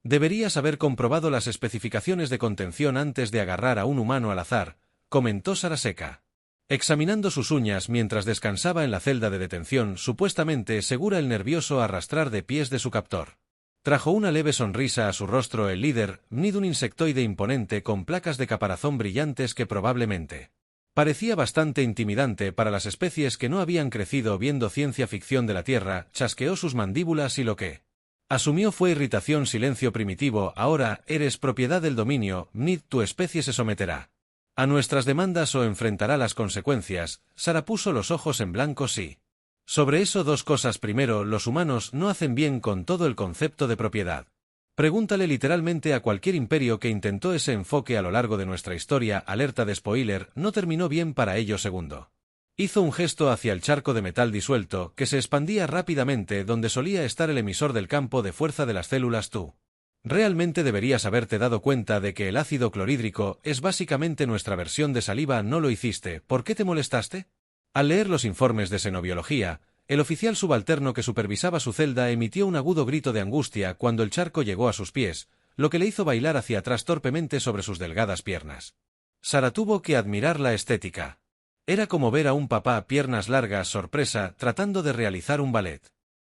Deberías haber comprobado las especificaciones de contención antes de agarrar a un humano al azar, comentó Saraseka. Examinando sus uñas mientras descansaba en la celda de detención, supuestamente segura el nervioso arrastrar de pies de su captor. Trajo una leve sonrisa a su rostro el líder, Mnid, un insectoide imponente con placas de caparazón brillantes que probablemente parecía bastante intimidante para las especies que no habían crecido viendo ciencia ficción de la Tierra. Chasqueó sus mandíbulas y lo que asumió fue irritación. Silencio primitivo. Ahora eres propiedad del dominio, Mnid, tu especie se someterá a nuestras demandas o enfrentará las consecuencias. Sara puso los ojos en blanco. Sí. Sobre eso, dos cosas. Primero, los humanos no hacen bien con todo el concepto de propiedad. Pregúntale literalmente a cualquier imperio que intentó ese enfoque a lo largo de nuestra historia. Alerta de spoiler, no terminó bien para ello. Segundo, hizo un gesto hacia el charco de metal disuelto, que se expandía rápidamente donde solía estar el emisor del campo de fuerza de las células. Tú realmente deberías haberte dado cuenta de que el ácido clorhídrico es básicamente nuestra versión de saliva. No lo hiciste. ¿Por qué te molestaste? Al leer los informes de xenobiología, el oficial subalterno que supervisaba su celda emitió un agudo grito de angustia cuando el charco llegó a sus pies, lo que le hizo bailar hacia atrás torpemente sobre sus delgadas piernas. Sara tuvo que admirar la estética. Era como ver a un papá piernas largas sorpresa tratando de realizar un ballet.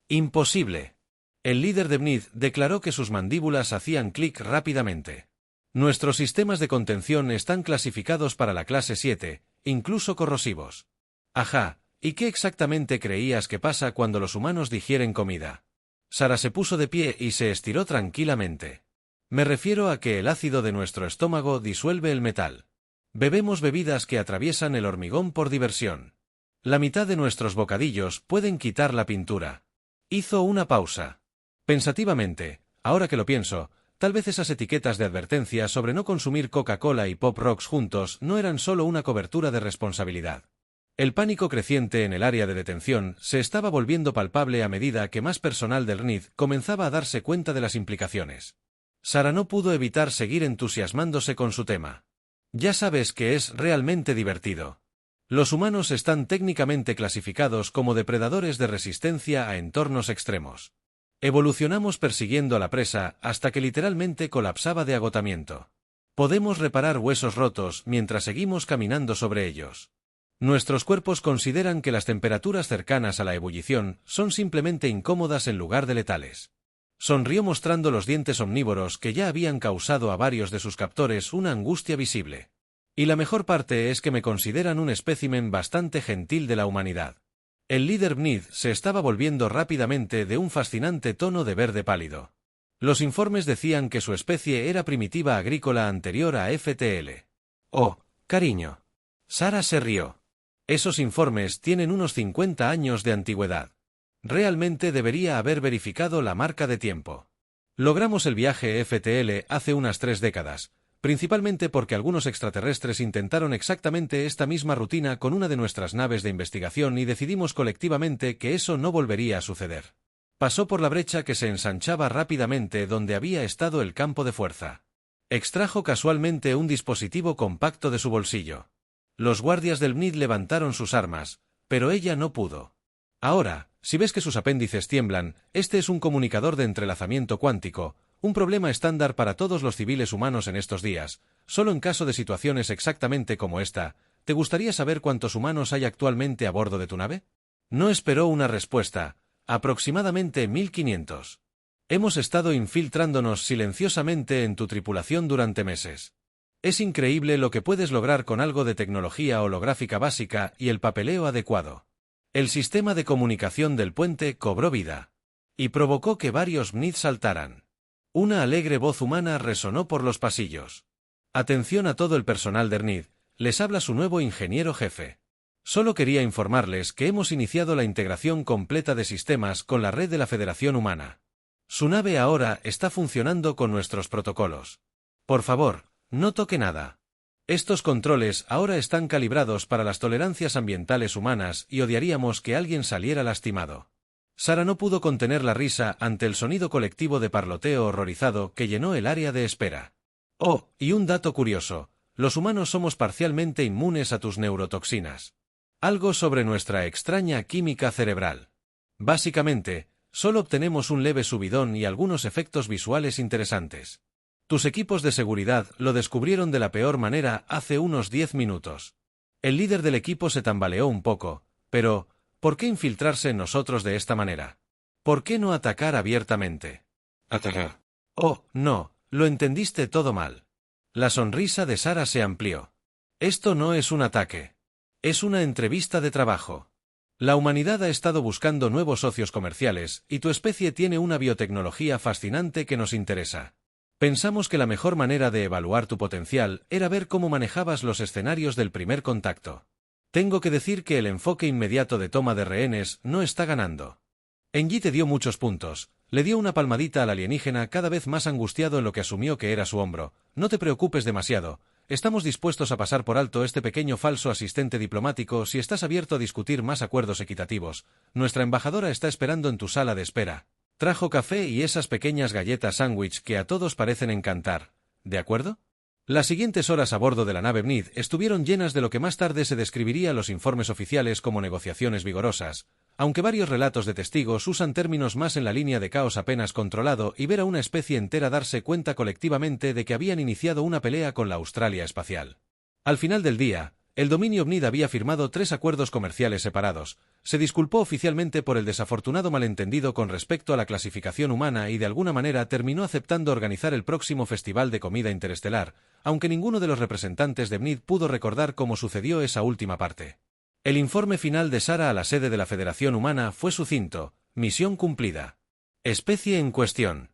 Imposible. El líder de Mnid declaró que sus mandíbulas hacían clic rápidamente. Nuestros sistemas de contención están clasificados para la clase 7, incluso corrosivos. Ajá, ¿y qué exactamente creías que pasa cuando los humanos digieren comida? Sara se puso de pie y se estiró tranquilamente. Me refiero a que el ácido de nuestro estómago disuelve el metal. Bebemos bebidas que atraviesan el hormigón por diversión. La mitad de nuestros bocadillos pueden quitar la pintura. Hizo una pausa. Pensativamente, ahora que lo pienso, tal vez esas etiquetas de advertencia sobre no consumir Coca-Cola y Pop Rocks juntos no eran solo una cobertura de responsabilidad. El pánico creciente en el área de detención se estaba volviendo palpable a medida que más personal del RNID comenzaba a darse cuenta de las implicaciones. Sara no pudo evitar seguir entusiasmándose con su tema. Ya sabes que es realmente divertido. Los humanos están técnicamente clasificados como depredadores de resistencia a entornos extremos. Evolucionamos persiguiendo a la presa hasta que literalmente colapsaba de agotamiento. Podemos reparar huesos rotos mientras seguimos caminando sobre ellos. Nuestros cuerpos consideran que las temperaturas cercanas a la ebullición son simplemente incómodas en lugar de letales. Sonrió mostrando los dientes omnívoros que ya habían causado a varios de sus captores una angustia visible. Y la mejor parte es que me consideran un espécimen bastante gentil de la humanidad. El líder Mnid se estaba volviendo rápidamente de un fascinante tono de verde pálido. Los informes decían que su especie era primitiva agrícola anterior a FTL. Oh, cariño. Sara se rió. Esos informes tienen unos 50 años de antigüedad. Realmente debería haber verificado la marca de tiempo. Logramos el viaje FTL hace unas 3 décadas, principalmente porque algunos extraterrestres intentaron exactamente esta misma rutina con una de nuestras naves de investigación y decidimos colectivamente que eso no volvería a suceder. Pasó por la brecha que se ensanchaba rápidamente donde había estado el campo de fuerza. Extrajo casualmente un dispositivo compacto de su bolsillo. Los guardias del MNID levantaron sus armas, pero ella no pudo. Ahora, si ves que sus apéndices tiemblan, este es un comunicador de entrelazamiento cuántico, un problema estándar para todos los civiles humanos en estos días. Solo en caso de situaciones exactamente como esta, ¿te gustaría saber cuántos humanos hay actualmente a bordo de tu nave? No esperó una respuesta. Aproximadamente 1500. Hemos estado infiltrándonos silenciosamente en tu tripulación durante meses. Es increíble lo que puedes lograr con algo de tecnología holográfica básica y el papeleo adecuado. El sistema de comunicación del puente cobró vida y provocó que varios MNID saltaran. Una alegre voz humana resonó por los pasillos. Atención a todo el personal de RNID, les habla su nuevo ingeniero jefe. Solo quería informarles que hemos iniciado la integración completa de sistemas con la red de la Federación Humana. Su nave ahora está funcionando con nuestros protocolos. Por favor, no toque nada. Estos controles ahora están calibrados para las tolerancias ambientales humanas y odiaríamos que alguien saliera lastimado. Sara no pudo contener la risa ante el sonido colectivo de parloteo horrorizado que llenó el área de espera. Oh, y un dato curioso, los humanos somos parcialmente inmunes a tus neurotoxinas. Algo sobre nuestra extraña química cerebral. Básicamente, Solo obtenemos un leve subidón y algunos efectos visuales interesantes. Tus equipos de seguridad lo descubrieron de la peor manera hace unos 10 minutos. El líder del equipo se tambaleó un poco, pero ¿por qué infiltrarse en nosotros de esta manera? ¿Por qué no atacar abiertamente? Atacar. Oh, no, lo entendiste todo mal. La sonrisa de Sara se amplió. Esto no es un ataque. Es una entrevista de trabajo. La humanidad ha estado buscando nuevos socios comerciales, y tu especie tiene una biotecnología fascinante que nos interesa. Pensamos que la mejor manera de evaluar tu potencial era ver cómo manejabas los escenarios del primer contacto. Tengo que decir que el enfoque inmediato de toma de rehenes no está ganando. Engi te dio muchos puntos. Le dio una palmadita al alienígena cada vez más angustiado en lo que asumió que era su hombro. No te preocupes demasiado. Estamos dispuestos a pasar por alto este pequeño falso asistente diplomático si estás abierto a discutir más acuerdos equitativos. Nuestra embajadora está esperando en tu sala de espera. Trajo café y esas pequeñas galletas sándwich que a todos parecen encantar. ¿De acuerdo? Las siguientes horas a bordo de la nave Mnid estuvieron llenas de lo que más tarde se describiría en los informes oficiales como negociaciones vigorosas, aunque varios relatos de testigos usan términos más en la línea de caos apenas controlado y ver a una especie entera darse cuenta colectivamente de que habían iniciado una pelea con la Australia espacial. Al final del día, el dominio Mnid había firmado 3 acuerdos comerciales separados, se disculpó oficialmente por el desafortunado malentendido con respecto a la clasificación humana y de alguna manera terminó aceptando organizar el próximo festival de comida interestelar, aunque ninguno de los representantes de Mnid pudo recordar cómo sucedió esa última parte. El informe final de Sara a la sede de la Federación Humana fue sucinto: misión cumplida. Especie en cuestión.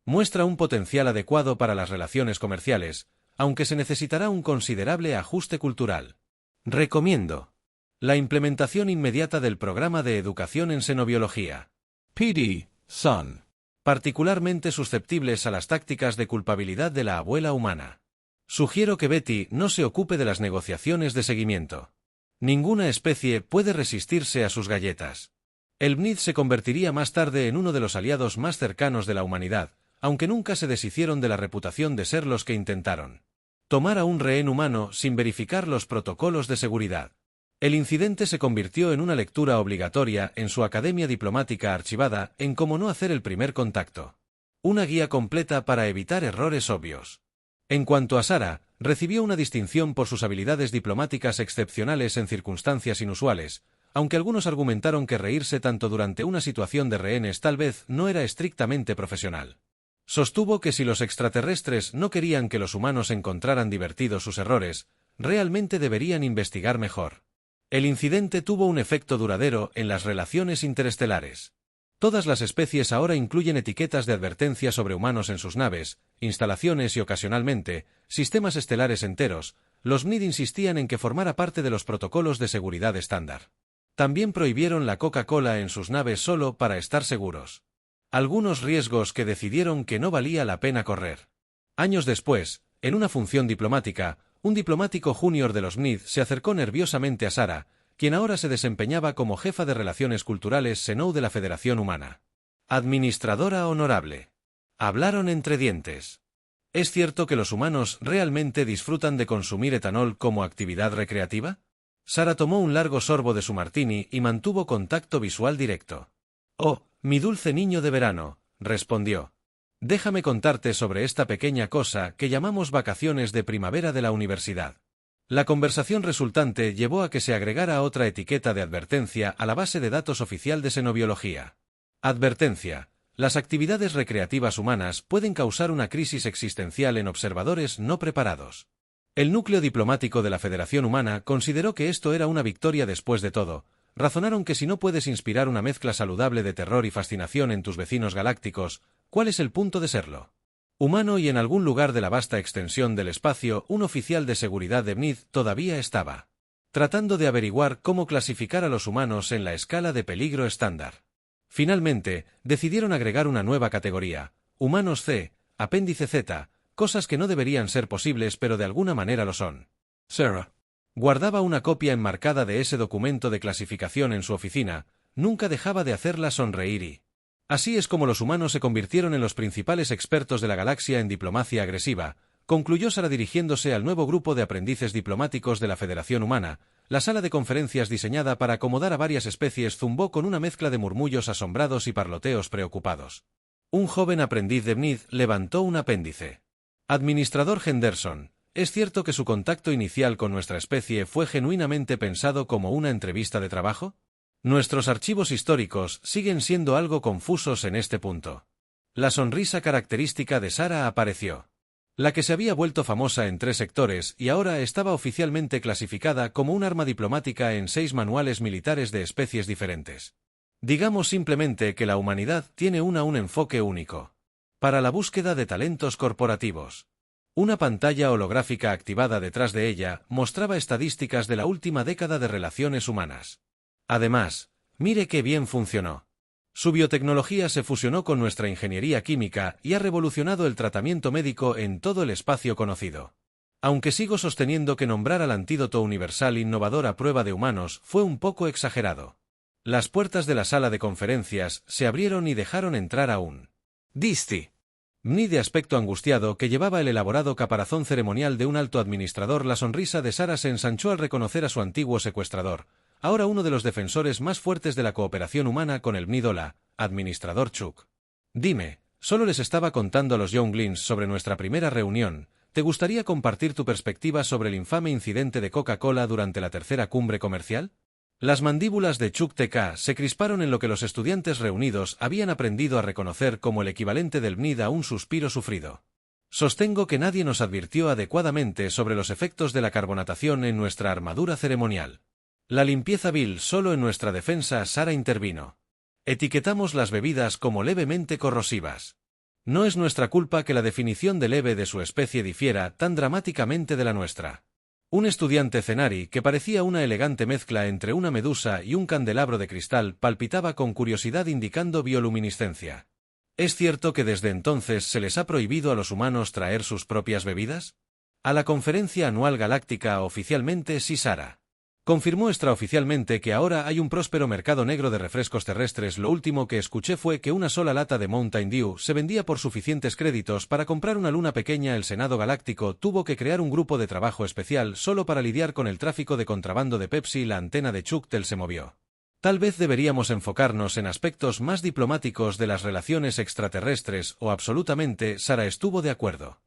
Muestra un potencial adecuado para las relaciones comerciales, aunque se necesitará un considerable ajuste cultural. Recomiendo la implementación inmediata del programa de educación en xenobiología. PD, son. Particularmente susceptibles a las tácticas de culpabilidad de la abuela humana. Sugiero que Betty no se ocupe de las negociaciones de seguimiento. Ninguna especie puede resistirse a sus galletas. El Mnid se convertiría más tarde en uno de los aliados más cercanos de la humanidad, aunque nunca se deshicieron de la reputación de ser los que intentaron tomar a un rehén humano sin verificar los protocolos de seguridad. El incidente se convirtió en una lectura obligatoria en su academia diplomática archivada en cómo no hacer el primer contacto. Una guía completa para evitar errores obvios. En cuanto a Sara, recibió una distinción por sus habilidades diplomáticas excepcionales en circunstancias inusuales, aunque algunos argumentaron que reírse tanto durante una situación de rehenes tal vez no era estrictamente profesional. Sostuvo que si los extraterrestres no querían que los humanos encontraran divertidos sus errores, realmente deberían investigar mejor. El incidente tuvo un efecto duradero en las relaciones interestelares. Todas las especies ahora incluyen etiquetas de advertencia sobre humanos en sus naves, instalaciones y ocasionalmente, sistemas estelares enteros. Los Mnid insistían en que formara parte de los protocolos de seguridad estándar. También prohibieron la Coca-Cola en sus naves solo para estar seguros. Algunos riesgos que decidieron que no valía la pena correr. Años después, en una función diplomática, un diplomático junior de los Mnid se acercó nerviosamente a Sara, quien ahora se desempeñaba como jefa de Relaciones Culturales Senou de la Federación Humana. Administradora honorable. Hablaron entre dientes. ¿Es cierto que los humanos realmente disfrutan de consumir etanol como actividad recreativa? Sara tomó un largo sorbo de su martini y mantuvo contacto visual directo. Oh, mi dulce niño de verano, respondió. Déjame contarte sobre esta pequeña cosa que llamamos vacaciones de primavera de la universidad. La conversación resultante llevó a que se agregara otra etiqueta de advertencia a la base de datos oficial de xenobiología. Advertencia: las actividades recreativas humanas pueden causar una crisis existencial en observadores no preparados. El núcleo diplomático de la Federación Humana consideró que esto era una victoria después de todo. Razonaron que si no puedes inspirar una mezcla saludable de terror y fascinación en tus vecinos galácticos, ¿cuál es el punto de serlo? Humano, y en algún lugar de la vasta extensión del espacio, un oficial de seguridad de Mnid todavía estaba tratando de averiguar cómo clasificar a los humanos en la escala de peligro estándar. Finalmente, decidieron agregar una nueva categoría: humanos C, apéndice Z, cosas que no deberían ser posibles pero de alguna manera lo son. Sarah guardaba una copia enmarcada de ese documento de clasificación en su oficina, nunca dejaba de hacerla sonreír y... Así es como los humanos se convirtieron en los principales expertos de la galaxia en diplomacia agresiva, concluyó Sara dirigiéndose al nuevo grupo de aprendices diplomáticos de la Federación Humana. La sala de conferencias diseñada para acomodar a varias especies zumbó con una mezcla de murmullos asombrados y parloteos preocupados. Un joven aprendiz de Bnid levantó un apéndice. Administrador Henderson, ¿es cierto que su contacto inicial con nuestra especie fue genuinamente pensado como una entrevista de trabajo? Nuestros archivos históricos siguen siendo algo confusos en este punto. La sonrisa característica de Sara apareció. La que se había vuelto famosa en 3 sectores y ahora estaba oficialmente clasificada como un arma diplomática en 6 manuales militares de especies diferentes. Digamos simplemente que la humanidad tiene un enfoque único. Para la búsqueda de talentos corporativos. Una pantalla holográfica activada detrás de ella mostraba estadísticas de la última década de relaciones humanas. Además, mire qué bien funcionó. Su biotecnología se fusionó con nuestra ingeniería química y ha revolucionado el tratamiento médico en todo el espacio conocido. Aunque sigo sosteniendo que nombrar al antídoto universal innovador a prueba de humanos fue un poco exagerado. Las puertas de la sala de conferencias se abrieron y dejaron entrar a un Disti. Ni de aspecto angustiado que llevaba el elaborado caparazón ceremonial de un alto administrador. La sonrisa de Sara se ensanchó al reconocer a su antiguo secuestrador, ahora uno de los defensores más fuertes de la cooperación humana con el Bnidola, administrador Chuck. Dime, solo les estaba contando a los Younglings sobre nuestra primera reunión. ¿Te gustaría compartir tu perspectiva sobre el infame incidente de Coca-Cola durante la tercera cumbre comercial? Las mandíbulas de Chuck TK se crisparon en lo que los estudiantes reunidos habían aprendido a reconocer como el equivalente del Bnid a un suspiro sufrido. Sostengo que nadie nos advirtió adecuadamente sobre los efectos de la carbonatación en nuestra armadura ceremonial. La limpieza vil solo en nuestra defensa. Sara intervino. Etiquetamos las bebidas como levemente corrosivas. No es nuestra culpa que la definición de leve de su especie difiera tan dramáticamente de la nuestra. Un estudiante Cenari, que parecía una elegante mezcla entre una medusa y un candelabro de cristal, palpitaba con curiosidad indicando bioluminiscencia. ¿Es cierto que desde entonces se les ha prohibido a los humanos traer sus propias bebidas? A la conferencia anual galáctica oficialmente sí. Sara confirmó extraoficialmente que ahora hay un próspero mercado negro de refrescos terrestres. Lo último que escuché fue que una sola lata de Mountain Dew se vendía por suficientes créditos para comprar una luna pequeña. El Senado Galáctico tuvo que crear un grupo de trabajo especial solo para lidiar con el tráfico de contrabando de Pepsi. La antena de Chuck Tel se movió. Tal vez deberíamos enfocarnos en aspectos más diplomáticos de las relaciones extraterrestres o absolutamente. Sara estuvo de acuerdo.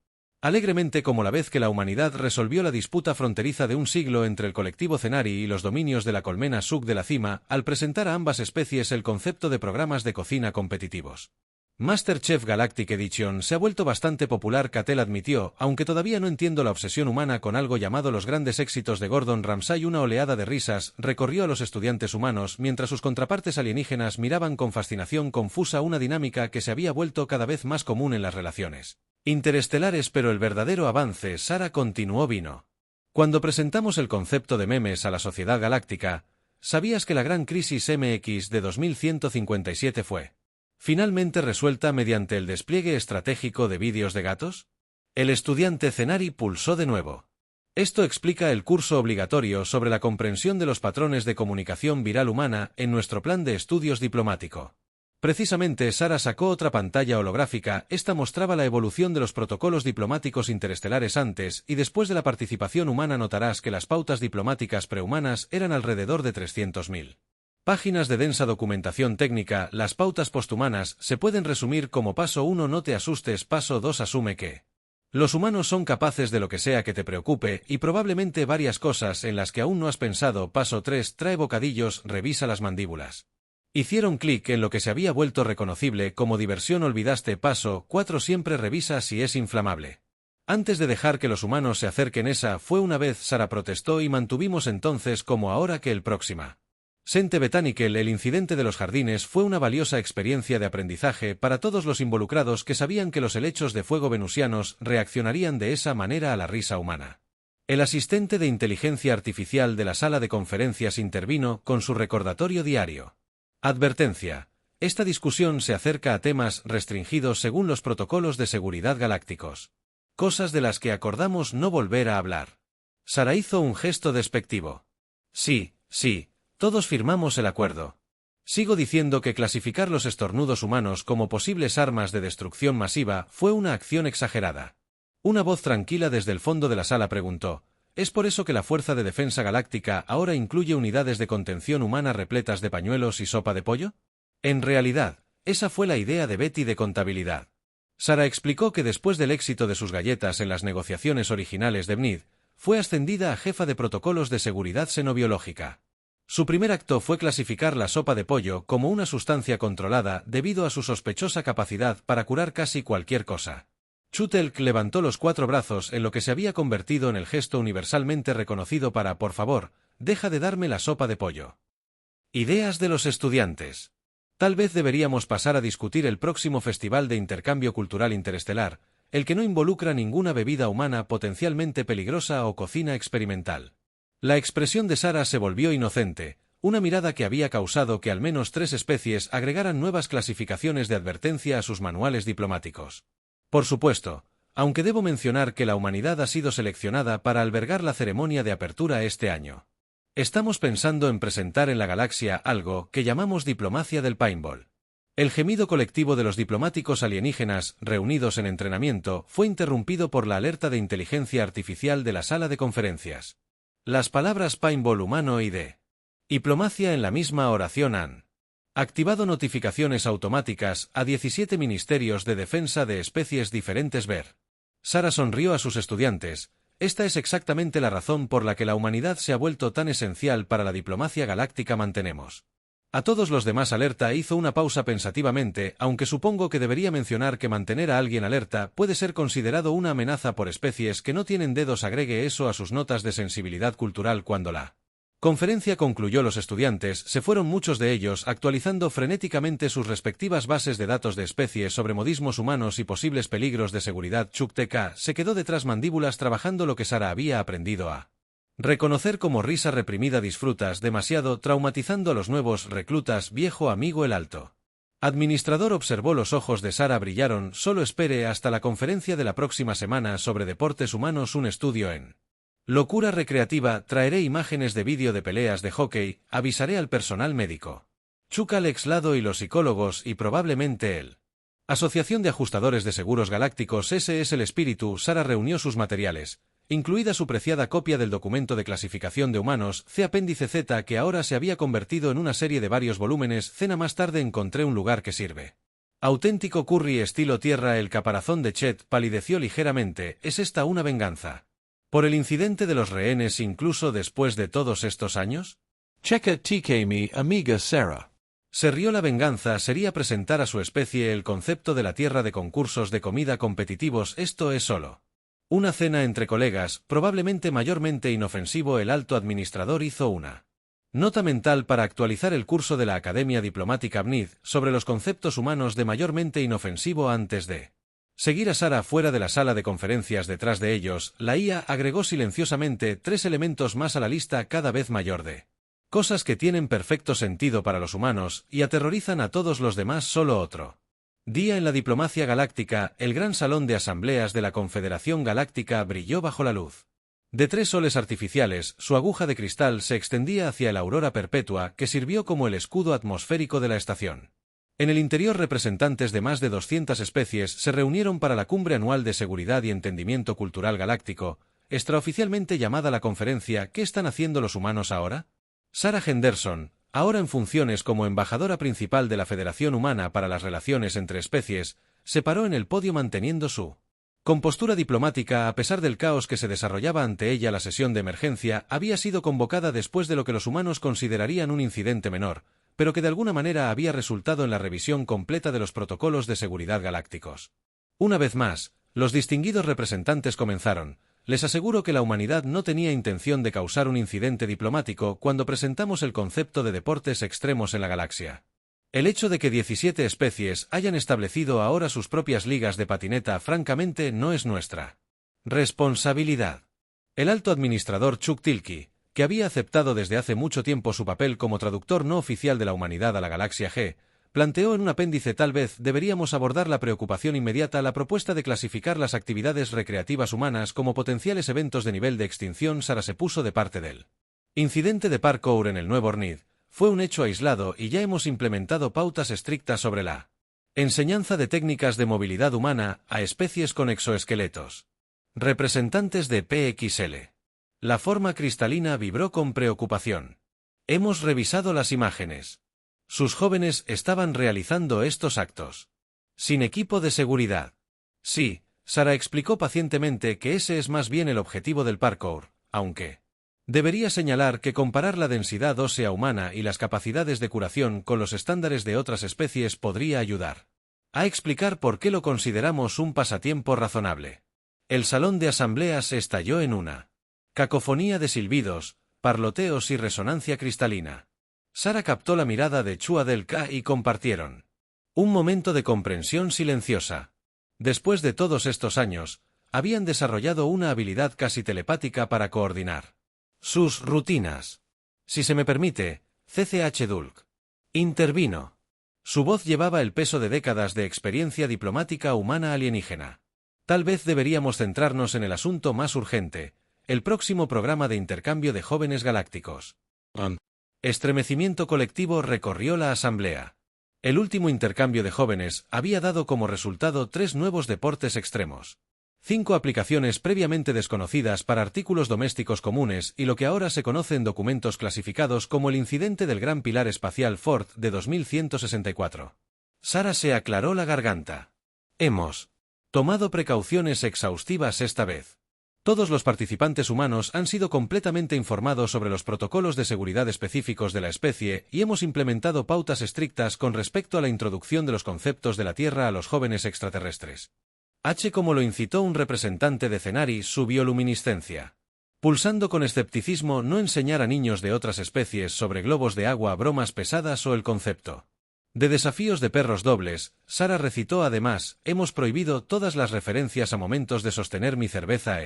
Alegremente, como la vez que la humanidad resolvió la disputa fronteriza de un siglo entre el colectivo Cenari y los dominios de la colmena Suk de la Cima, al presentar a ambas especies el concepto de programas de cocina competitivos. MasterChef Galactic Edition se ha vuelto bastante popular. Cattell admitió, aunque todavía no entiendo la obsesión humana con algo llamado los grandes éxitos de Gordon Ramsay. Una oleada de risas recorrió a los estudiantes humanos mientras sus contrapartes alienígenas miraban con fascinación confusa una dinámica que se había vuelto cada vez más común en las relaciones interestelares. Pero el verdadero avance. Sara continuó vino. Cuando presentamos el concepto de memes a la sociedad galáctica, ¿sabías que la gran crisis MX de 2157 fue finalmente resuelta mediante el despliegue estratégico de vídeos de gatos? El estudiante Cenari pulsó de nuevo. Esto explica el curso obligatorio sobre la comprensión de los patrones de comunicación viral humana en nuestro plan de estudios diplomático. Precisamente. Sara sacó otra pantalla holográfica. Esta mostraba la evolución de los protocolos diplomáticos interestelares antes y después de la participación humana. Notarás que las pautas diplomáticas prehumanas eran alrededor de 300.000 páginas de densa documentación técnica. Las pautas posthumanas se pueden resumir como paso 1: no te asustes, paso 2: asume que los humanos son capaces de lo que sea que te preocupe y probablemente varias cosas en las que aún no has pensado. Paso 3: trae bocadillos, revisa las mandíbulas. Hicieron clic en lo que se había vuelto reconocible como diversión. Olvidaste. Paso 4: siempre revisa si es inflamable. Antes de dejar que los humanos se acerquen. Esa fue una vez. Sara protestó y mantuvimos entonces como ahora que el próxima Sente Botanical. El incidente de los jardines fue una valiosa experiencia de aprendizaje para todos los involucrados que sabían que los helechos de fuego venusianos reaccionarían de esa manera a la risa humana. El asistente de inteligencia artificial de la sala de conferencias intervino con su recordatorio diario. Advertencia: esta discusión se acerca a temas restringidos según los protocolos de seguridad galácticos. Cosas de las que acordamos no volver a hablar. Sara hizo un gesto despectivo. Sí, todos firmamos el acuerdo. Sigo diciendo que clasificar los estornudos humanos como posibles armas de destrucción masiva fue una acción exagerada. Una voz tranquila desde el fondo de la sala preguntó: ¿es por eso que la Fuerza de Defensa Galáctica ahora incluye unidades de contención humana repletas de pañuelos y sopa de pollo? En realidad, esa fue la idea de Betty de contabilidad. Sara explicó que después del éxito de sus galletas en las negociaciones originales de BNID, fue ascendida a jefa de protocolos de seguridad xenobiológica. Su primer acto fue clasificar la sopa de pollo como una sustancia controlada debido a su sospechosa capacidad para curar casi cualquier cosa. Chutelk levantó los 4 brazos en lo que se había convertido en el gesto universalmente reconocido para «por favor, deja de darme la sopa de pollo». Ideas de los estudiantes. Tal vez deberíamos pasar a discutir el próximo Festival de Intercambio Cultural Interestelar, el que no involucra ninguna bebida humana potencialmente peligrosa o cocina experimental. La expresión de Sara se volvió inocente, una mirada que había causado que al menos 3 especies agregaran nuevas clasificaciones de advertencia a sus manuales diplomáticos. Por supuesto, aunque debo mencionar que la humanidad ha sido seleccionada para albergar la ceremonia de apertura este año. Estamos pensando en presentar en la galaxia algo que llamamos diplomacia del paintball. El gemido colectivo de los diplomáticos alienígenas, reunidos en entrenamiento, fue interrumpido por la alerta de inteligencia artificial de la sala de conferencias. Las palabras paintball humano y de diplomacia en la misma oración han activado notificaciones automáticas a 17 ministerios de defensa de especies diferentes. Sara sonrió a sus estudiantes. Esta es exactamente la razón por la que la humanidad se ha vuelto tan esencial para la diplomacia galáctica. Mantenemos. A todos los demás alerta hizo una pausa pensativamente, aunque supongo que debería mencionar que mantener a alguien alerta puede ser considerado una amenaza por especies que no tienen dedos. Agregue eso a sus notas de sensibilidad cultural. Cuando la conferencia concluyó, los estudiantes se fueron, muchos de ellos actualizando frenéticamente sus respectivas bases de datos de especies sobre modismos humanos y posibles peligros de seguridad. Chuck TK se quedó detrás, mandíbulas, trabajando lo que Sara había aprendido a reconocer como risa reprimida. Disfrutas demasiado, traumatizando a los nuevos reclutas. Viejo amigo, el alto administrador observó. Los ojos de Sara brillaron. Solo espere hasta la conferencia de la próxima semana sobre deportes humanos, un estudio en locura recreativa. Traeré imágenes de vídeo de peleas de hockey, avisaré al personal médico. Chuck, Alex Lado y los psicólogos, y probablemente el Asociación de Ajustadores de Seguros Galácticos. Ese es el espíritu. Sara reunió sus materiales, incluida su preciada copia del documento de clasificación de humanos, C apéndice Z, que ahora se había convertido en una serie de varios volúmenes. Cena más tarde encontré un lugar que sirve auténtico curry estilo tierra. El caparazón de Chet palideció ligeramente. ¿Es esta una venganza por el incidente de los rehenes incluso después de todos estos años? Checa TK mi amiga Sarah. Se rió. La venganza sería presentar a su especie el concepto de la tierra de concursos de comida competitivos. Esto es solo una cena entre colegas, probablemente mayormente inofensivo. El alto administrador hizo una nota mental para actualizar el curso de la Academia Diplomática BNID sobre los conceptos humanos de mayormente inofensivo antes de seguir a Sara fuera de la sala de conferencias. Detrás de ellos, la IA agregó silenciosamente 3 elementos más a la lista cada vez mayor de cosas que tienen perfecto sentido para los humanos y aterrorizan a todos los demás. Solo otro día en la diplomacia galáctica. El gran salón de asambleas de la Confederación Galáctica brilló bajo la luz de 3 soles artificiales. Su aguja de cristal se extendía hacia la aurora perpetua, que sirvió como el escudo atmosférico de la estación. En el interior, representantes de más de 200 especies se reunieron para la Cumbre Anual de Seguridad y Entendimiento Cultural Galáctico, extraoficialmente llamada la conferencia. ¿Qué están haciendo los humanos ahora? Sarah Henderson, ahora en funciones como embajadora principal de la Federación Humana para las Relaciones entre Especies, se paró en el podio manteniendo su compostura diplomática a pesar del caos que se desarrollaba ante ella. La sesión de emergencia había sido convocada después de lo que los humanos considerarían un incidente menor, pero que de alguna manera había resultado en la revisión completa de los protocolos de seguridad galácticos. Una vez más, los distinguidos representantes comenzaron. Les aseguro que la humanidad no tenía intención de causar un incidente diplomático cuando presentamos el concepto de deportes extremos en la galaxia. El hecho de que 17 especies hayan establecido ahora sus propias ligas de patineta francamente no es nuestra responsabilidad. El alto administrador Chuck Tilkey, que había aceptado desde hace mucho tiempo su papel como traductor no oficial de la humanidad a la galaxia G, planteó en un apéndice: tal vez deberíamos abordar la preocupación inmediata, la propuesta de clasificar las actividades recreativas humanas como potenciales eventos de nivel de extinción. Sara se puso de parte del incidente de parkour en el nuevo RNID. Fue un hecho aislado y ya hemos implementado pautas estrictas sobre la enseñanza de técnicas de movilidad humana a especies con exoesqueletos. Representantes de PXL. La forma cristalina vibró con preocupación. Hemos revisado las imágenes. Sus jóvenes estaban realizando estos actos sin equipo de seguridad. Sí, Sara explicó pacientemente que ese es más bien el objetivo del parkour, aunque debería señalar que comparar la densidad ósea humana y las capacidades de curación con los estándares de otras especies podría ayudar a explicar por qué lo consideramos un pasatiempo razonable. El salón de asambleas estalló en una cacofonía de silbidos, parloteos y resonancia cristalina. Sara captó la mirada de Chua del Ka y compartieron un momento de comprensión silenciosa. Después de todos estos años, habían desarrollado una habilidad casi telepática para coordinar sus rutinas. Si se me permite, CCH Dulk intervino. Su voz llevaba el peso de décadas de experiencia diplomática humana alienígena. Tal vez deberíamos centrarnos en el asunto más urgente, el próximo programa de intercambio de jóvenes galácticos. Estremecimiento colectivo recorrió la asamblea. El último intercambio de jóvenes había dado como resultado 3 nuevos deportes extremos. 5 aplicaciones previamente desconocidas para artículos domésticos comunes y lo que ahora se conoce en documentos clasificados como el incidente del Gran Pilar Espacial Ford de 2164. Sara se aclaró la garganta. Hemos tomado precauciones exhaustivas esta vez. Todos los participantes humanos han sido completamente informados sobre los protocolos de seguridad específicos de la especie y hemos implementado pautas estrictas con respecto a la introducción de los conceptos de la Tierra a los jóvenes extraterrestres. H como lo incitó un representante de Cenari su bioluminiscencia. Pulsando con escepticismo no enseñar a niños de otras especies sobre globos de agua bromas pesadas o el concepto de desafíos de perros dobles, Sara recitó además, hemos prohibido todas las referencias a momentos de sostener mi cerveza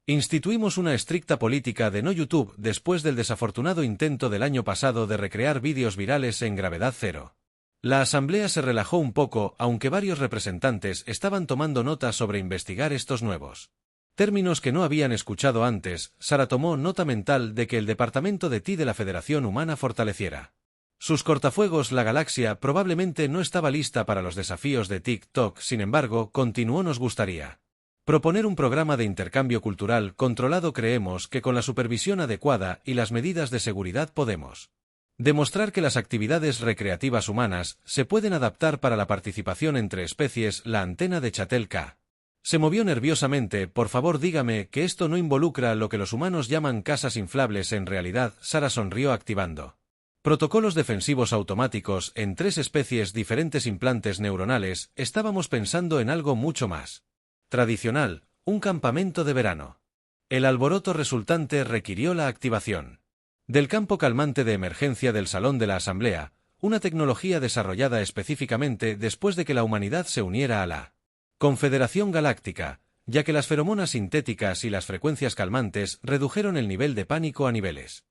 Instituimos una estricta política de no YouTube después del desafortunado intento del año pasado de recrear vídeos virales en gravedad cero. La asamblea se relajó un poco, aunque varios representantes estaban tomando nota sobre investigar estos nuevos términos que no habían escuchado antes. Sara tomó nota mental de que el departamento de TI de la Federación Humana fortaleciera sus cortafuegos. La galaxia probablemente no estaba lista para los desafíos de TikTok, sin embargo, continuó, nos gustaría proponer un programa de intercambio cultural controlado. Creemos que con la supervisión adecuada y las medidas de seguridad podemos demostrar que las actividades recreativas humanas se pueden adaptar para la participación entre especies. La antena de Chatel K se movió nerviosamente. Por favor, dígame que esto no involucra lo que los humanos llaman casas inflables. En realidad, Sara sonrió activando protocolos defensivos automáticos en 3 especies diferentes. Implantes neuronales. Estábamos pensando en algo mucho más tradicional, un campamento de verano. El alboroto resultante requirió la activación del campo calmante de emergencia del Salón de la Asamblea, una tecnología desarrollada específicamente después de que la humanidad se uniera a la Confederación Galáctica, ya que las feromonas sintéticas y las frecuencias calmantes redujeron el nivel de pánico a niveles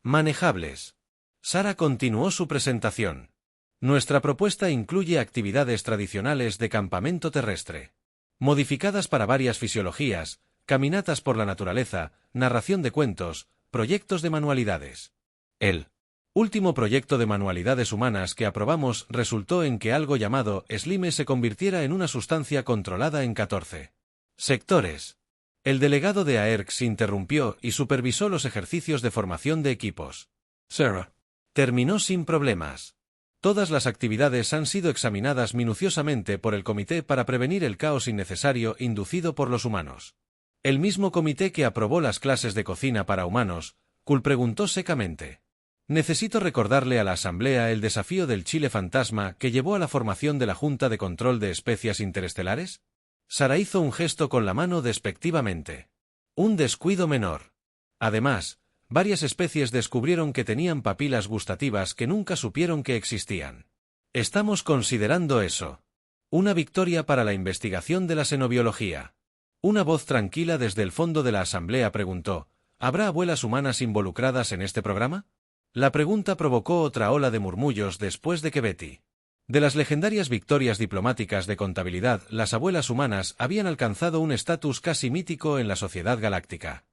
manejables. Sara continuó su presentación. Nuestra propuesta incluye actividades tradicionales de campamento terrestre modificadas para varias fisiologías, caminatas por la naturaleza, narración de cuentos, proyectos de manualidades. El último proyecto de manualidades humanas que aprobamos resultó en que algo llamado Slime se convirtiera en una sustancia controlada en 14 sectores. El delegado de AERX interrumpió y supervisó los ejercicios de formación de equipos. Sara terminó sin problemas. Todas las actividades han sido examinadas minuciosamente por el comité para prevenir el caos innecesario inducido por los humanos. El mismo comité que aprobó las clases de cocina para humanos. Kul preguntó secamente. Necesito recordarle a la asamblea el desafío del chile fantasma que llevó a la formación de la Junta de Control de Especias Interestelares. Sara hizo un gesto con la mano despectivamente. Un descuido menor. Además, varias especies descubrieron que tenían papilas gustativas que nunca supieron que existían. Estamos considerando eso una victoria para la investigación de la xenobiología. Una voz tranquila desde el fondo de la asamblea preguntó, ¿habrá abuelas humanas involucradas en este programa? La pregunta provocó otra ola de murmullos después de que Betty. De las legendarias victorias diplomáticas de contabilidad, las abuelas humanas habían alcanzado un estatus casi mítico en la sociedad galáctica.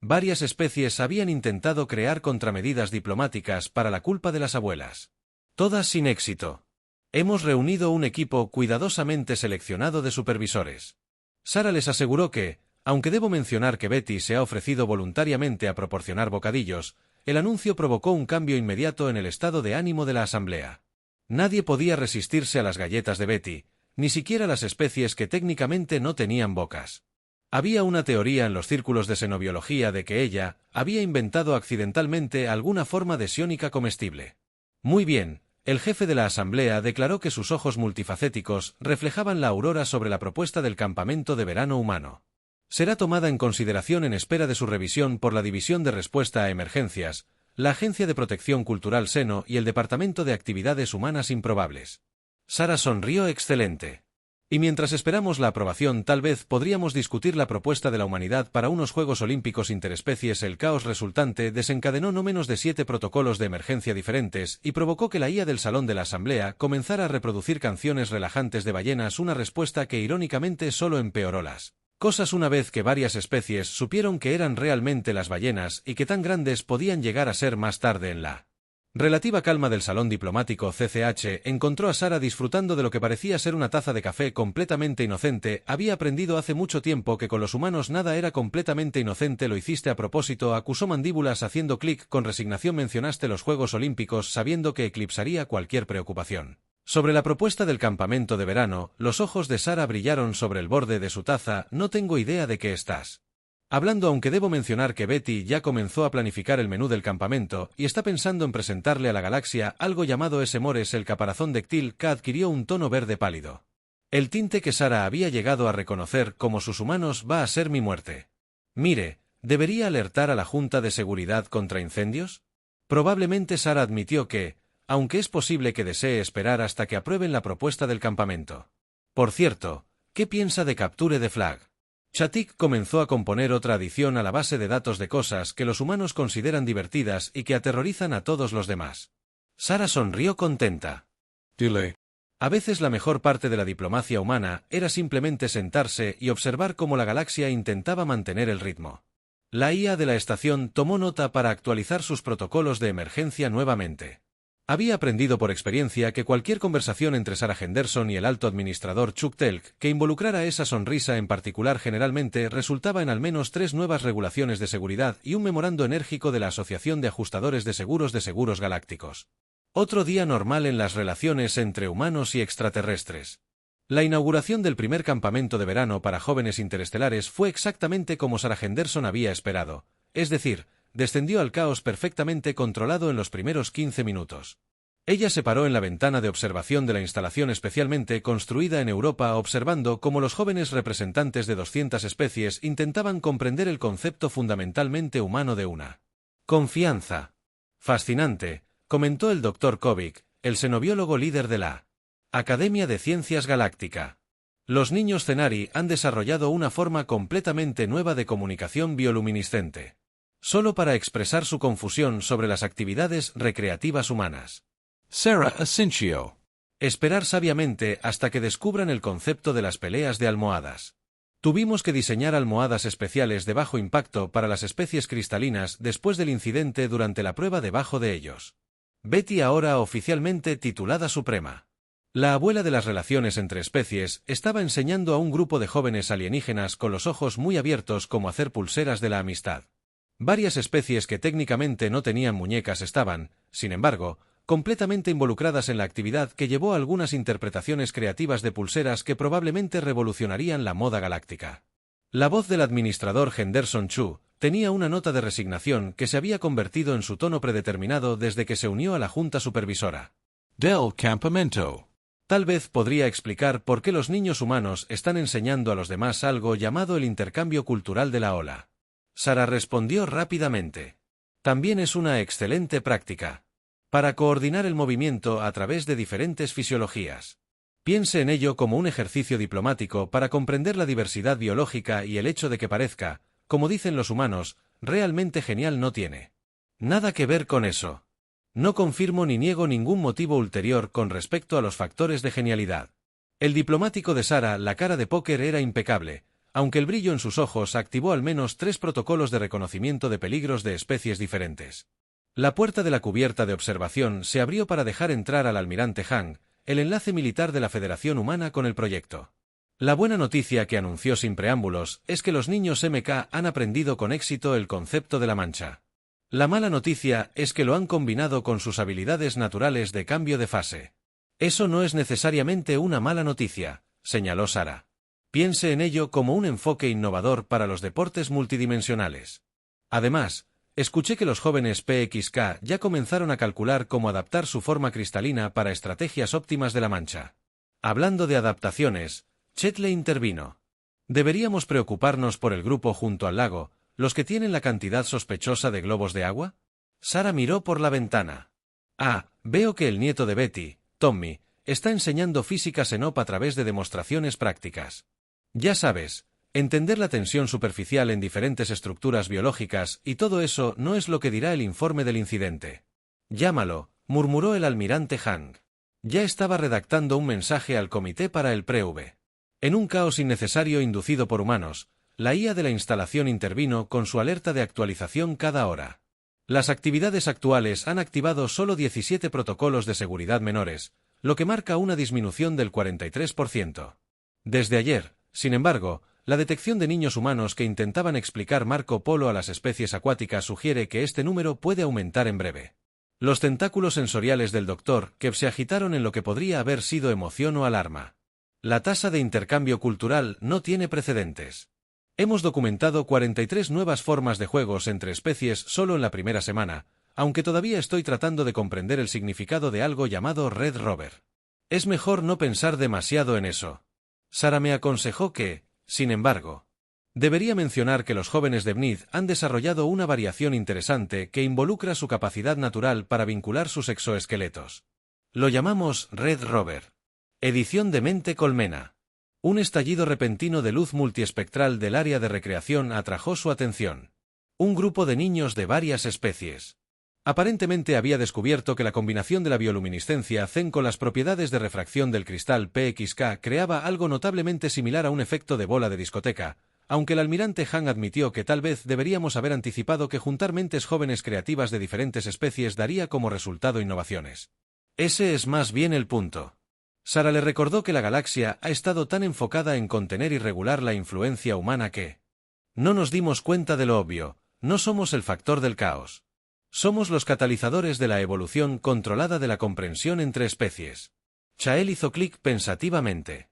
Varias especies habían intentado crear contramedidas diplomáticas para la culpa de las abuelas. Todas sin éxito. Hemos reunido un equipo cuidadosamente seleccionado de supervisores. Sara les aseguró que, Aunque debo mencionar que Betty se ha ofrecido voluntariamente a proporcionar bocadillos, el anuncio provocó un cambio inmediato en el estado de ánimo de la asamblea. Nadie podía resistirse a las galletas de Betty, ni siquiera las especies que técnicamente no tenían bocas. Había una teoría en los círculos de xenobiología de que ella había inventado accidentalmente alguna forma de sionica comestible. Muy bien, el jefe de la asamblea declaró que sus ojos multifacéticos reflejaban la aurora sobre la propuesta del campamento de verano humano. Será tomada en consideración en espera de su revisión por la División de Respuesta a Emergencias, la Agencia de Protección Cultural Seno y el Departamento de Actividades Humanas Improbables. Sara sonrió excelente. Y mientras esperamos la aprobación, tal vez podríamos discutir la propuesta de la humanidad para unos Juegos Olímpicos interespecies. El caos resultante desencadenó no menos de 7 protocolos de emergencia diferentes y provocó que la IA del salón de la asamblea comenzara a reproducir canciones relajantes de ballenas, una respuesta que irónicamente solo empeoró las cosas una vez que varias especies supieron que eran realmente las ballenas y que tan grandes podían llegar a ser más tarde. En la relativa calma del salón diplomático CCH encontró a Sara disfrutando de lo que parecía ser una taza de café completamente inocente. Había aprendido hace mucho tiempo que con los humanos nada era completamente inocente. Lo hiciste a propósito, acusó mandíbulas haciendo clic. Con resignación mencionaste los Juegos Olímpicos sabiendo que eclipsaría cualquier preocupación sobre la propuesta del campamento de verano. Los ojos de Sara brillaron sobre el borde de su taza. No tengo idea de qué estás hablando, aunque debo mencionar que Betty ya comenzó a planificar el menú del campamento y está pensando en presentarle a la galaxia algo llamado S-Mores. El caparazón de Ctil K adquirió un tono verde pálido. El tinte que Sara había llegado a reconocer como sus humanos va a ser mi muerte. Mire, ¿debería alertar a la Junta de Seguridad contra Incendios? Probablemente Sara admitió que, aunque es posible que desee esperar hasta que aprueben la propuesta del campamento. Por cierto, ¿qué piensa de Capture the Flag? Chatik comenzó a componer otra adición a la base de datos de cosas que los humanos consideran divertidas y que aterrorizan a todos los demás. Sara sonrió contenta. Delay. A veces la mejor parte de la diplomacia humana era simplemente sentarse y observar cómo la galaxia intentaba mantener el ritmo. La IA de la estación tomó nota para actualizar sus protocolos de emergencia nuevamente. Había aprendido por experiencia que cualquier conversación entre Sarah Henderson y el alto administrador Chuck Telk que involucrara esa sonrisa en particular generalmente resultaba en al menos 3 nuevas regulaciones de seguridad y un memorando enérgico de la Asociación de Ajustadores de Seguros Galácticos. Otro día normal en las relaciones entre humanos y extraterrestres. La inauguración del primer campamento de verano para jóvenes interestelares fue exactamente como Sarah Henderson había esperado, es decir, descendió al caos perfectamente controlado en los primeros 15 minutos. Ella se paró en la ventana de observación de la instalación especialmente construida en Europa, observando cómo los jóvenes representantes de 200 especies intentaban comprender el concepto fundamentalmente humano de una confianza. Fascinante, comentó el Dr. Kovic, el xenobiólogo líder de la Academia de Ciencias Galáctica. Los niños Cenari han desarrollado una forma completamente nueva de comunicación bioluminiscente. Solo para expresar su confusión sobre las actividades recreativas humanas. Sarah Asincio. Esperar sabiamente hasta que descubran el concepto de las peleas de almohadas. Tuvimos que diseñar almohadas especiales de bajo impacto para las especies cristalinas después del incidente durante la prueba debajo de ellos. Betty, ahora oficialmente titulada Suprema. La abuela de las relaciones entre especies estaba enseñando a un grupo de jóvenes alienígenas con los ojos muy abiertos cómo hacer pulseras de la amistad. Varias especies que técnicamente no tenían muñecas estaban, sin embargo, completamente involucradas en la actividad que llevó a algunas interpretaciones creativas de pulseras que probablemente revolucionarían la moda galáctica. La voz del administrador Henderson Chu tenía una nota de resignación que se había convertido en su tono predeterminado desde que se unió a la junta supervisora. Del Campamento. Tal vez podría explicar por qué los niños humanos están enseñando a los demás algo llamado el intercambio cultural de la ola. Sara respondió rápidamente. También es una excelente práctica para coordinar el movimiento a través de diferentes fisiologías. Piense en ello como un ejercicio diplomático para comprender la diversidad biológica y el hecho de que parezca, como dicen los humanos, realmente genial no tiene nada que ver con eso. No confirmo ni niego ningún motivo ulterior con respecto a los factores de genialidad. El diplomático de Sara, la cara de póker era impecable, aunque el brillo en sus ojos activó al menos 3 protocolos de reconocimiento de peligros de especies diferentes. La puerta de la cubierta de observación se abrió para dejar entrar al almirante Hang, el enlace militar de la Federación Humana con el proyecto. La buena noticia que anunció sin preámbulos es que los niños MK han aprendido con éxito el concepto de la mancha. La mala noticia es que lo han combinado con sus habilidades naturales de cambio de fase. Eso no es necesariamente una mala noticia, señaló Sarah. Piense en ello como un enfoque innovador para los deportes multidimensionales. Además, escuché que los jóvenes PXK ya comenzaron a calcular cómo adaptar su forma cristalina para estrategias óptimas de la mancha. Hablando de adaptaciones, Chet le intervino. ¿Deberíamos preocuparnos por el grupo junto al lago, los que tienen la cantidad sospechosa de globos de agua? Sarah miró por la ventana. Ah, veo que el nieto de Betty, Tommy, está enseñando física Senop a través de demostraciones prácticas. Ya sabes, entender la tensión superficial en diferentes estructuras biológicas y todo eso no es lo que dirá el informe del incidente. Llámalo, murmuró el almirante Hank. Ya estaba redactando un mensaje al comité para el pre-V. En un caos innecesario inducido por humanos, la IA de la instalación intervino con su alerta de actualización cada hora. Las actividades actuales han activado solo 17 protocolos de seguridad menores, lo que marca una disminución del 43%. Desde ayer, sin embargo, la detección de niños humanos que intentaban explicar Marco Polo a las especies acuáticas sugiere que este número puede aumentar en breve. Los tentáculos sensoriales del Dr. Kev se agitaron en lo que podría haber sido emoción o alarma. La tasa de intercambio cultural no tiene precedentes. Hemos documentado 43 nuevas formas de juegos entre especies solo en la primera semana, aunque todavía estoy tratando de comprender el significado de algo llamado Red Rover. Es mejor no pensar demasiado en eso. Sarah me aconsejó que, sin embargo, debería mencionar que los jóvenes de BNID han desarrollado una variación interesante que involucra su capacidad natural para vincular sus exoesqueletos. Lo llamamos Red Rover. Edición de Mente Colmena. Un estallido repentino de luz multiespectral del área de recreación atrajo su atención. Un grupo de niños de varias especies. Aparentemente había descubierto que la combinación de la bioluminiscencia Zen con las propiedades de refracción del cristal PXK creaba algo notablemente similar a un efecto de bola de discoteca, aunque el almirante Han admitió que tal vez deberíamos haber anticipado que juntar mentes jóvenes creativas de diferentes especies daría como resultado innovaciones. Ese es más bien el punto. Sarah le recordó que la galaxia ha estado tan enfocada en contener y regular la influencia humana que no nos dimos cuenta de lo obvio, no somos el factor del caos. Somos los catalizadores de la evolución controlada de la comprensión entre especies. Chael hizo clic pensativamente.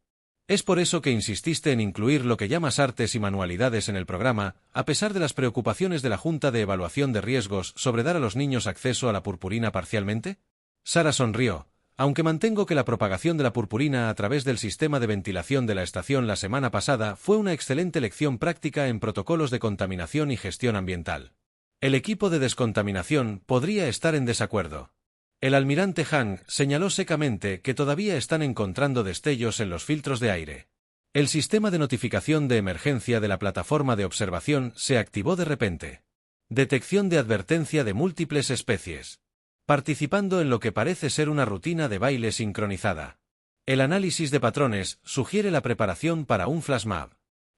Es por eso que insististe en incluir lo que llamas artes y manualidades en el programa, a pesar de las preocupaciones de la Junta de Evaluación de Riesgos sobre dar a los niños acceso a la purpurina parcialmente. Sarah sonrió. Aunque mantengo que la propagación de la purpurina a través del sistema de ventilación de la estación la semana pasada fue una excelente lección práctica en protocolos de contaminación y gestión ambiental. El equipo de descontaminación podría estar en desacuerdo. El almirante Han señaló secamente que todavía están encontrando destellos en los filtros de aire. El sistema de notificación de emergencia de la plataforma de observación se activó de repente. Detección de advertencia de múltiples especies. Participando en lo que parece ser una rutina de baile sincronizada. El análisis de patrones sugiere la preparación para un flashmob.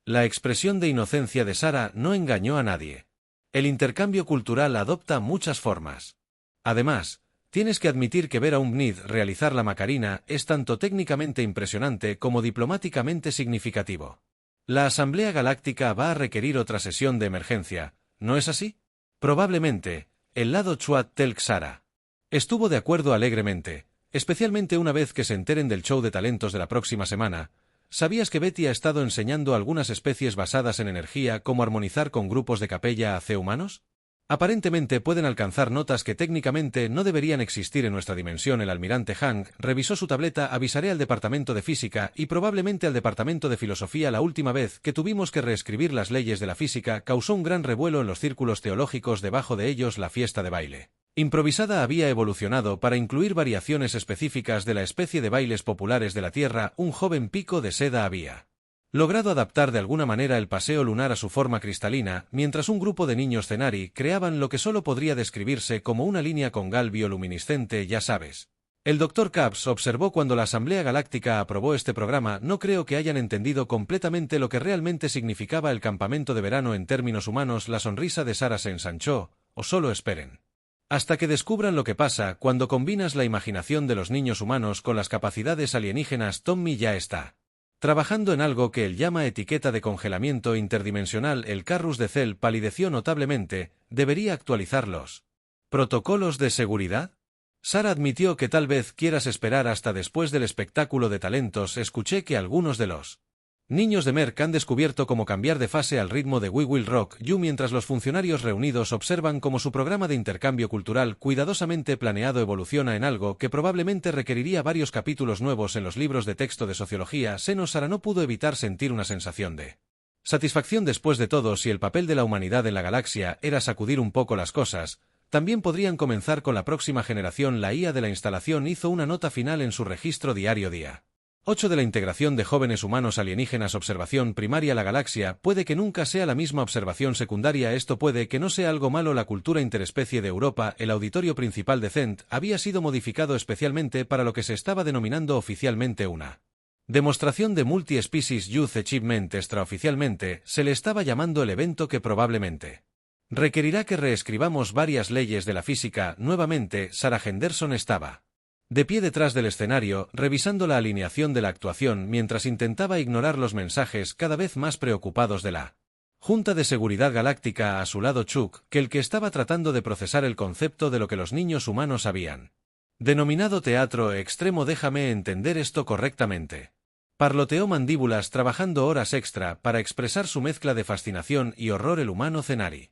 La expresión de inocencia de Sarah no engañó a nadie. El intercambio cultural adopta muchas formas. Además, tienes que admitir que ver a un BNID realizar la Macarena es tanto técnicamente impresionante como diplomáticamente significativo. La Asamblea Galáctica va a requerir otra sesión de emergencia, ¿no es así? Probablemente, el lado Chuat Telk Sarah. Estuvo de acuerdo alegremente, especialmente una vez que se enteren del show de talentos de la próxima semana. ¿Sabías que Betty ha estado enseñando algunas especies basadas en energía cómo armonizar con grupos de capella AC humanos? Aparentemente pueden alcanzar notas que técnicamente no deberían existir en nuestra dimensión. El almirante Hank revisó su tableta. Avisaré al departamento de física y probablemente al departamento de filosofía. La última vez que tuvimos que reescribir las leyes de la física causó un gran revuelo en los círculos teológicos. Debajo de ellos la fiesta de baile improvisada había evolucionado para incluir variaciones específicas de la especie de bailes populares de la Tierra. Un joven pico de seda había logrado adaptar de alguna manera el paseo lunar a su forma cristalina, mientras un grupo de niños Cenari creaban lo que solo podría describirse como una línea congal bioluminiscente. Ya sabes. El Dr. Capps observó cuando la Asamblea Galáctica aprobó este programa. No creo que hayan entendido completamente lo que realmente significaba el campamento de verano en términos humanos. La sonrisa de Sarah se ensanchó, o solo esperen hasta que descubran lo que pasa cuando combinas la imaginación de los niños humanos con las capacidades alienígenas. Tommy ya está Trabajando en algo que él llama etiqueta de congelamiento interdimensional, el Carrus de Cell palideció notablemente. ¿Debería actualizar los protocolos de seguridad? Sara admitió que tal vez quieras esperar hasta después del espectáculo de talentos. Escuché que algunos de los niños de Merck han descubierto cómo cambiar de fase al ritmo de We Will Rock You mientras los funcionarios reunidos observan cómo su programa de intercambio cultural cuidadosamente planeado evoluciona en algo que probablemente requeriría varios capítulos nuevos en los libros de texto de sociología. Sara no pudo evitar sentir una sensación de satisfacción. Después de todo, si el papel de la humanidad en la galaxia era sacudir un poco las cosas, también podrían comenzar con la próxima generación. La IA de la instalación hizo una nota final en su registro diario día 8 de la integración de jóvenes humanos alienígenas. Observación primaria. La galaxia puede que nunca sea la misma observación secundaria. Esto puede que no sea algo malo. La cultura interespecie de Europa, el auditorio principal de CENT, había sido modificado especialmente para lo que se estaba denominando oficialmente una demostración de Multi-Species Youth Achievement. Extraoficialmente, se le estaba llamando el evento que probablemente requerirá que reescribamos varias leyes de la física. Nuevamente, Sarah Henderson estaba de pie detrás del escenario, revisando la alineación de la actuación mientras intentaba ignorar los mensajes cada vez más preocupados de la Junta de Seguridad Galáctica. A su lado Chuck, que el que estaba tratando de procesar el concepto de lo que los niños humanos habían denominado teatro extremo. Déjame entender esto correctamente. Parloteó mandíbulas, trabajando horas extra para expresar su mezcla de fascinación y horror. El humano Cenari.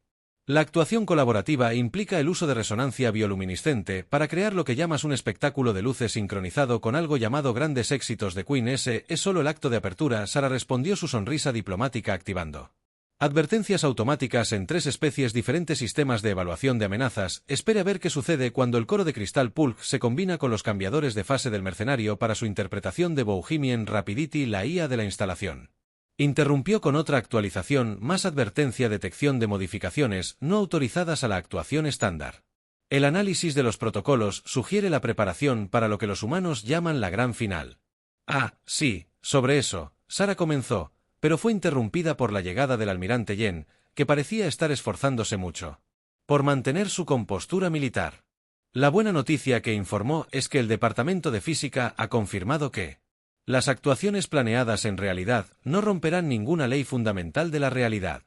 La actuación colaborativa implica el uso de resonancia bioluminiscente para crear lo que llamas un espectáculo de luces sincronizado con algo llamado grandes éxitos de Queen. Ese es solo el acto de apertura. Sara respondió, su sonrisa diplomática activando advertencias automáticas en 3 especies diferentes. Sistemas de evaluación de amenazas. Espere a ver qué sucede cuando el coro de Crystal Pulk se combina con los cambiadores de fase del mercenario para su interpretación de Bohemian Rhapsody. La IA de la instalación interrumpió con otra actualización más. Advertencia: detección de modificaciones no autorizadas a la actuación estándar. El análisis de los protocolos sugiere la preparación para lo que los humanos llaman la gran final. Ah, sí, sobre eso, Sara comenzó, pero fue interrumpida por la llegada del almirante Yen, que parecía estar esforzándose mucho por mantener su compostura militar. La buena noticia que informó es que el Departamento de Física ha confirmado que las actuaciones planeadas en realidad no romperán ninguna ley fundamental de la realidad.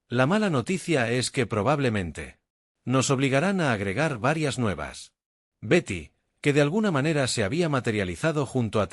La mala noticia es que probablemente nos obligarán a agregar varias nuevas. Betty, que de alguna manera se había materializado junto a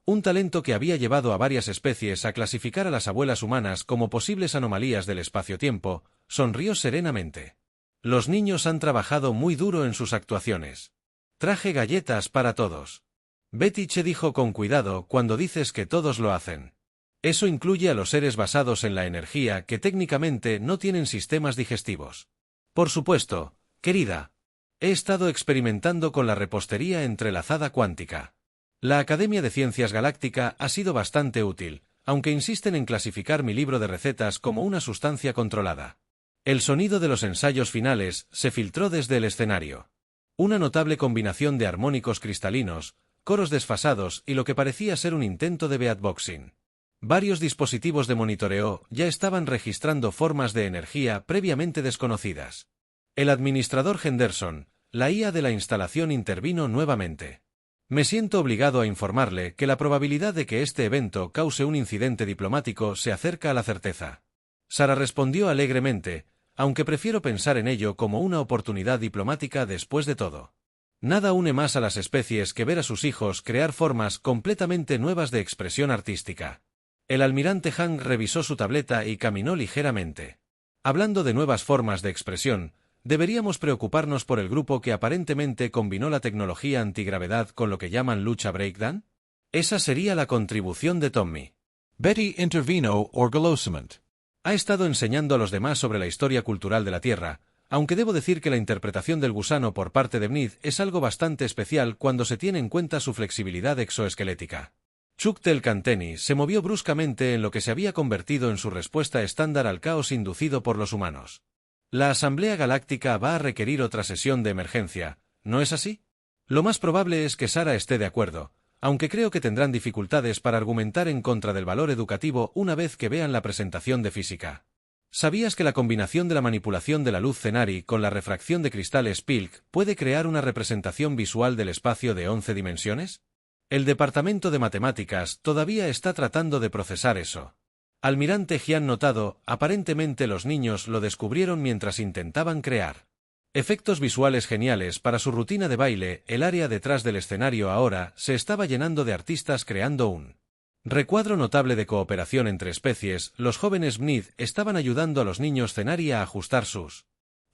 un talento que había llevado a varias especies a clasificar a las abuelas humanas como posibles anomalías del espacio-tiempo, sonrió serenamente. Los niños han trabajado muy duro en sus actuaciones. Traje galletas para todos. Betty Che dijo con cuidado, cuando dices que todos lo hacen. Eso incluye a los seres basados en la energía que técnicamente no tienen sistemas digestivos. Por supuesto, querida. He estado experimentando con la repostería entrelazada cuántica. La Academia de Ciencias Galáctica ha sido bastante útil, aunque insisten en clasificar mi libro de recetas como una sustancia controlada. El sonido de los ensayos finales se filtró desde el escenario. Una notable combinación de armónicos cristalinos, coros desfasados y lo que parecía ser un intento de beatboxing. Varios dispositivos de monitoreo ya estaban registrando formas de energía previamente desconocidas. El administrador Henderson, la IA de la instalación, intervino nuevamente. Me siento obligado a informarle que la probabilidad de que este evento cause un incidente diplomático se acerca a la certeza. Sara respondió alegremente, aunque prefiero pensar en ello como una oportunidad diplomática. Después de todo, nada une más a las especies que ver a sus hijos crear formas completamente nuevas de expresión artística. El almirante Hank revisó su tableta y caminó ligeramente. Hablando de nuevas formas de expresión, deberíamos preocuparnos por el grupo que aparentemente combinó la tecnología antigravedad con lo que llaman lucha breakdown. Esa sería la contribución de Tommy. Betty intervino orgulosamente. Ha estado enseñando a los demás sobre la historia cultural de la Tierra, aunque debo decir que la interpretación del gusano por parte de Bnid es algo bastante especial cuando se tiene en cuenta su flexibilidad exoesquelética. Chuck Telcanteni se movió bruscamente en lo que se había convertido en su respuesta estándar al caos inducido por los humanos. La Asamblea Galáctica va a requerir otra sesión de emergencia, ¿no es así? Lo más probable es que Sara esté de acuerdo, aunque creo que tendrán dificultades para argumentar en contra del valor educativo una vez que vean la presentación de física. ¿Sabías que la combinación de la manipulación de la luz Cenari con la refracción de cristales Pilk puede crear una representación visual del espacio de 11 dimensiones? El departamento de matemáticas todavía está tratando de procesar eso. Almirante Jian notado, aparentemente los niños lo descubrieron mientras intentaban crear efectos visuales geniales para su rutina de baile. El área detrás del escenario ahora se estaba llenando de artistas creando un recuadro notable de cooperación entre especies. Los jóvenes MNID estaban ayudando a los niños Cenari a ajustar sus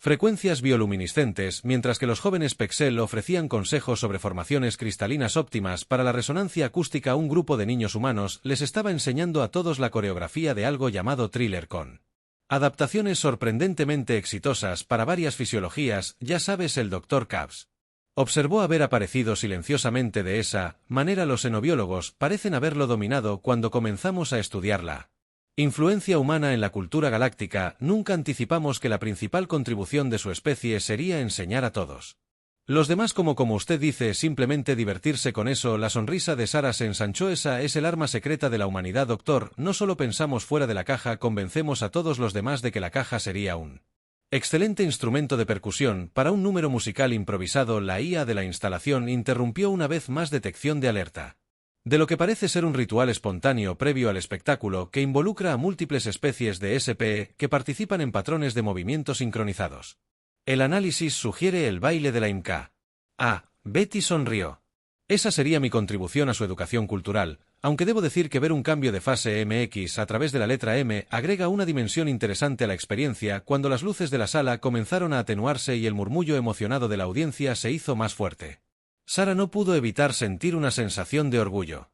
frecuencias bioluminiscentes, mientras que los jóvenes Pexel ofrecían consejos sobre formaciones cristalinas óptimas para la resonancia acústica. Un grupo de niños humanos les estaba enseñando a todos la coreografía de algo llamado thriller con adaptaciones sorprendentemente exitosas para varias fisiologías. Ya sabes, el Dr. Cabs observó haber aparecido silenciosamente de esa manera. Los xenobiólogos parecen haberlo dominado cuando comenzamos a estudiarla. Influencia humana en la cultura galáctica. Nunca anticipamos que la principal contribución de su especie sería enseñar a todos los demás como usted dice, simplemente divertirse con eso. La sonrisa de Sara se ensanchó. Esa es el arma secreta de la humanidad, doctor. No solo pensamos fuera de la caja, convencemos a todos los demás de que la caja sería un excelente instrumento de percusión para un número musical improvisado. La IA de la instalación interrumpió una vez más. Detección de alerta de lo que parece ser un ritual espontáneo previo al espectáculo que involucra a múltiples especies de SPE que participan en patrones de movimiento sincronizados. El análisis sugiere el baile de la IMK. Betty sonrió. Esa sería mi contribución a su educación cultural, aunque debo decir que ver un cambio de fase MX a través de la letra M agrega una dimensión interesante a la experiencia. Cuando las luces de la sala comenzaron a atenuarse y el murmullo emocionado de la audiencia se hizo más fuerte, Sara no pudo evitar sentir una sensación de orgullo.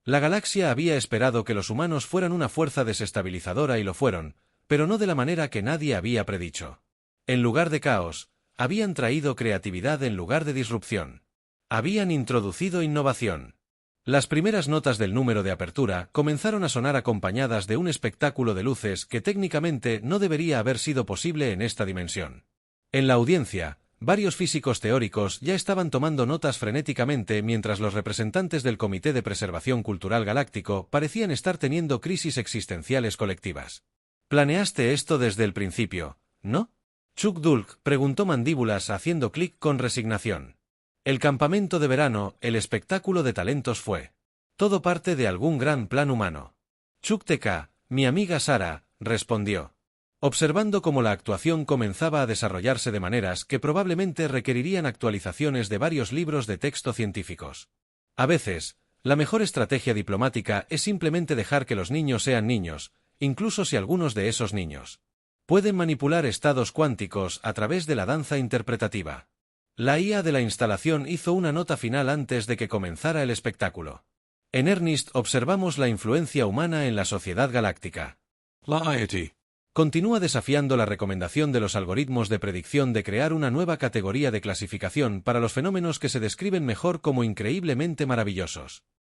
La galaxia había esperado que los humanos fueran una fuerza desestabilizadora y lo fueron, pero no de la manera que nadie había predicho. En lugar de caos, habían traído creatividad en lugar de disrupción. Habían introducido innovación. Las primeras notas del número de apertura comenzaron a sonar acompañadas de un espectáculo de luces que técnicamente no debería haber sido posible en esta dimensión. En la audiencia, varios físicos teóricos ya estaban tomando notas frenéticamente, mientras los representantes del Comité de Preservación Cultural Galáctico parecían estar teniendo crisis existenciales colectivas. «Planeaste esto desde el principio, ¿no?», Chuck Dulk preguntó, mandíbulas haciendo clic con resignación. El campamento de verano, el espectáculo de talentos fue todo parte de algún gran plan humano. Chuck TK, mi amiga Sara, respondió, observando cómo la actuación comenzaba a desarrollarse de maneras que probablemente requerirían actualizaciones de varios libros de texto científicos. A veces, la mejor estrategia diplomática es simplemente dejar que los niños sean niños, incluso si algunos de esos niños pueden manipular estados cuánticos a través de la danza interpretativa. La IA de la instalación hizo una nota final antes de que comenzara el espectáculo. En Ernest observamos la influencia humana en la sociedad galáctica. La IT Continúa desafiando la recomendación de los algoritmos de predicción de crear una nueva categoría de clasificación para los fenómenos que se describen mejor como increíblemente maravillosos.